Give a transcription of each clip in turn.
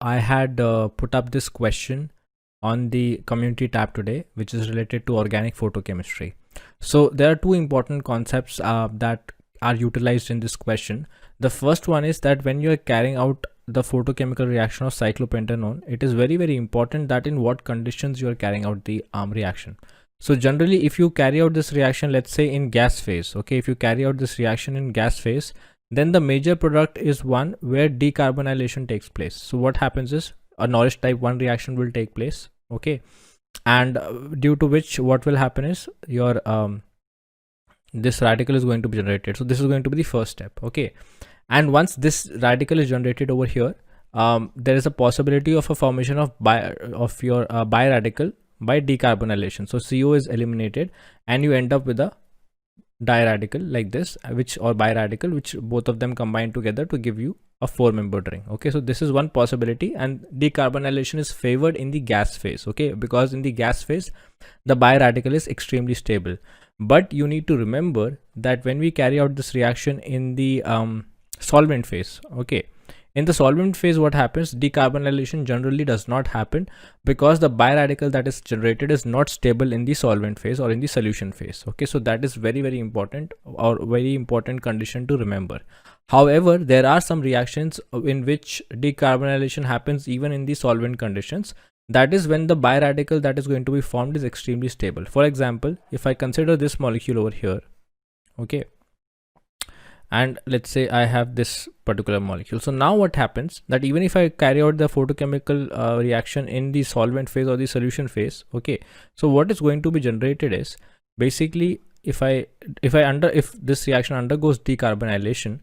I had put up this question on the community tab today, which is related to organic photochemistry. So there are two important concepts that are utilized in this question. The first one is that when you are carrying out the photochemical reaction of cyclopentanone, it is very, very important that in what conditions you are carrying out the reaction. So generally, if you carry out this reaction, let's say in gas phase, okay, if you carry out this reaction in gas phase, then the major product is one where decarbonylation takes place. So what happens is a Norris type 1 reaction will take place, okay, and due to which what will happen is your this radical is going to be generated. So this is going to be the first step, okay, and once this radical is generated over here, there is a possibility of a formation of your biradical by decarbonylation. So CO is eliminated and you end up with a diradical like this, or biradical, which both of them combine together to give you a 4-membered ring. Okay, so this is one possibility, and decarbonylation is favored in the gas phase, okay, because in the gas phase the biradical is extremely stable. But you need to remember that when we carry out this reaction in the solvent phase, okay, in the solvent phase what happens, decarbonylation generally does not happen because the biradical that is generated is not stable in the solvent phase or in the solution phase. Okay, so that is very, very important, or very important condition to remember. However, there are some reactions in which decarbonylation happens even in the solvent conditions. That is when the biradical that is going to be formed is extremely stable. For example, if I consider this molecule over here, okay, and let's say I have this particular molecule. So now what happens, that even if I carry out the photochemical reaction in the solvent phase or the solution phase, okay, so what is going to be generated is basically if this reaction undergoes decarbonylation,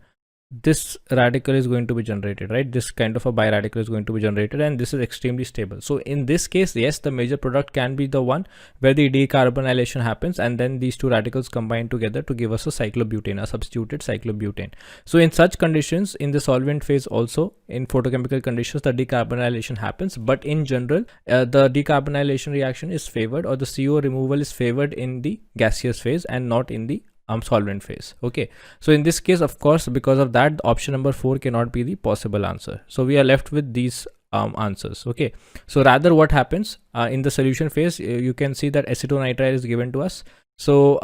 this radical is going to be generated, right? This kind of a biradical is going to be generated, and this is extremely stable. So in this case, yes, the major product can be the one where the decarbonylation happens and then these two radicals combine together to give us a cyclobutane, a substituted cyclobutane. So in such conditions, in the solvent phase also, in photochemical conditions, the decarbonylation happens, but in general the decarbonylation reaction is favored, or the CO removal is favored in the gaseous phase and not in the solvent phase. Okay, so in this case, of course, because of that, option number 4 cannot be the possible answer. So we are left with these answers. Okay, so rather what happens in the solution phase, you can see that acetonitrile is given to us. So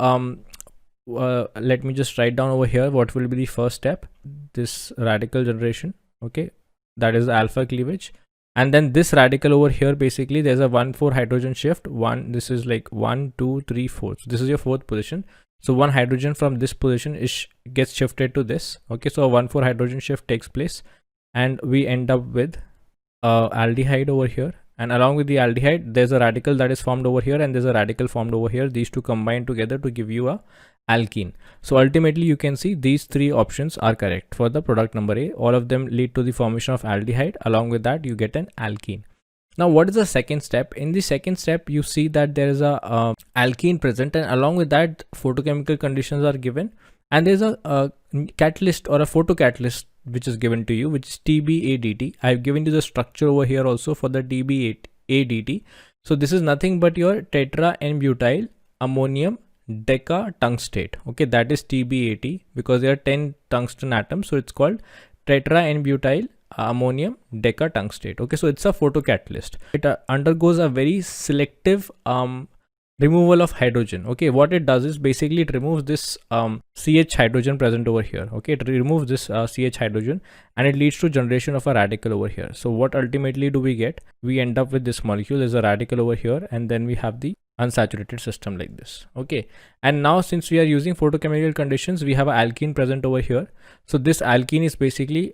let me just write down over here what will be the first step. This radical generation, okay, that is alpha cleavage, and then this radical over here, basically there's a 1,4 hydrogen shift. This is like 1, 2, 3, 4. So this is your 4th position. So one hydrogen from this position gets shifted to this. Okay, so a 1,4 hydrogen shift takes place, and we end up with aldehyde over here. And along with the aldehyde, there's a radical that is formed over here, and there's a radical formed over here. These two combine together to give you a alkene. So ultimately, you can see these 3 options are correct for the product number A. All of them lead to the formation of aldehyde. Along with that, you get an alkene. Now, what is the second step? In the second step, you see that there is a alkene present, and along with that, photochemical conditions are given, and there's a catalyst or a photocatalyst which is given to you, which is TBADT. I've given you the structure over here also for the TBADT. So this is nothing but your tetra N-butyl ammonium decatungstate. Okay, that is TBAT because there are 10 tungsten atoms, so it's called tetra N-butyl ammonium decatungstate. Okay, so it's a photocatalyst. It undergoes a very selective removal of hydrogen. Okay, what it does is basically it removes this CH hydrogen present over here. Okay, it removes this CH hydrogen, and it leads to generation of a radical over here. So what ultimately do we get? We end up with this molecule. There's a radical over here, and then we have the unsaturated system like this. Okay, and now since we are using photochemical conditions, we have an alkene present over here. So this alkene is basically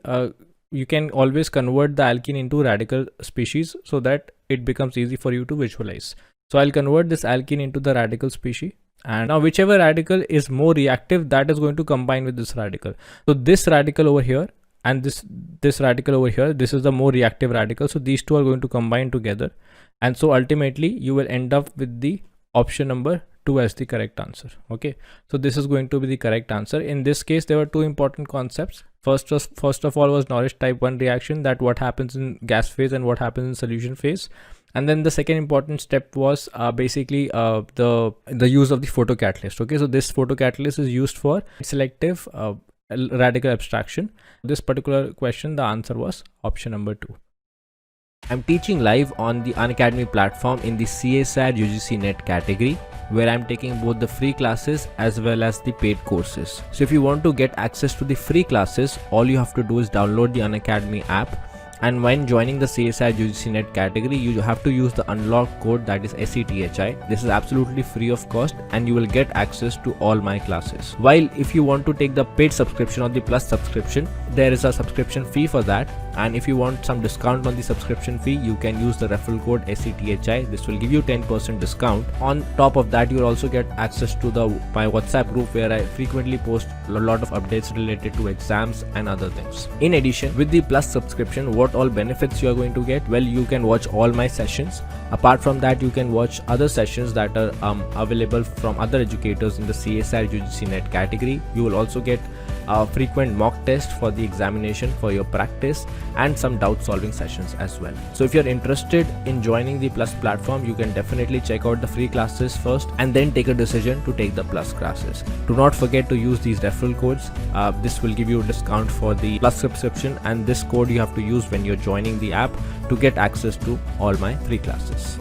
you can always convert the alkene into radical species so that it becomes easy for you to visualize. So I'll convert this alkene into the radical species, and now whichever radical is more reactive, that is going to combine with this radical. So this radical over here and this radical over here, this is the more reactive radical. So these two are going to combine together, and so ultimately you will end up with the option number 2 as the correct answer. Okay, so this is going to be the correct answer. In this case, there were 2 important concepts. First of all was Norris type 1 reaction, that what happens in gas phase and what happens in solution phase. And then the second important step was basically the use of the photocatalyst. Okay, so this photocatalyst is used for selective radical abstraction. This particular question, the answer was option number 2. I'm teaching live on the Unacademy platform in the CSIR UGC NET category, where I'm taking both the free classes as well as the paid courses. So if you want to get access to the free classes, all you have to do is download the Unacademy app, and when joining the CSIR UGC NET category, you have to use the unlock code, that is SETHI. This is absolutely free of cost and you will get access to all my classes. While if you want to take the paid subscription or the plus subscription, there is a subscription fee for that, and if you want some discount on the subscription fee, you can use the referral code SETHI. This will give you 10% discount. On top of that, you will also get access to my WhatsApp group, where I frequently post a lot of updates related to exams and other things. In addition, with the plus subscription, what all benefits you are going to get? Well, you can watch all my sessions. Apart from that, you can watch other sessions that are available from other educators in the CSIR UGC NET category. You will also get a frequent mock test for the examination for your practice, and some doubt solving sessions as well. So if you're interested in joining the plus platform, you can definitely check out the free classes first and then take a decision to take the plus classes. Do not forget to use these referral codes. This will give you a discount for the plus subscription, and this code you have to use when you're joining the app to get access to all my free classes.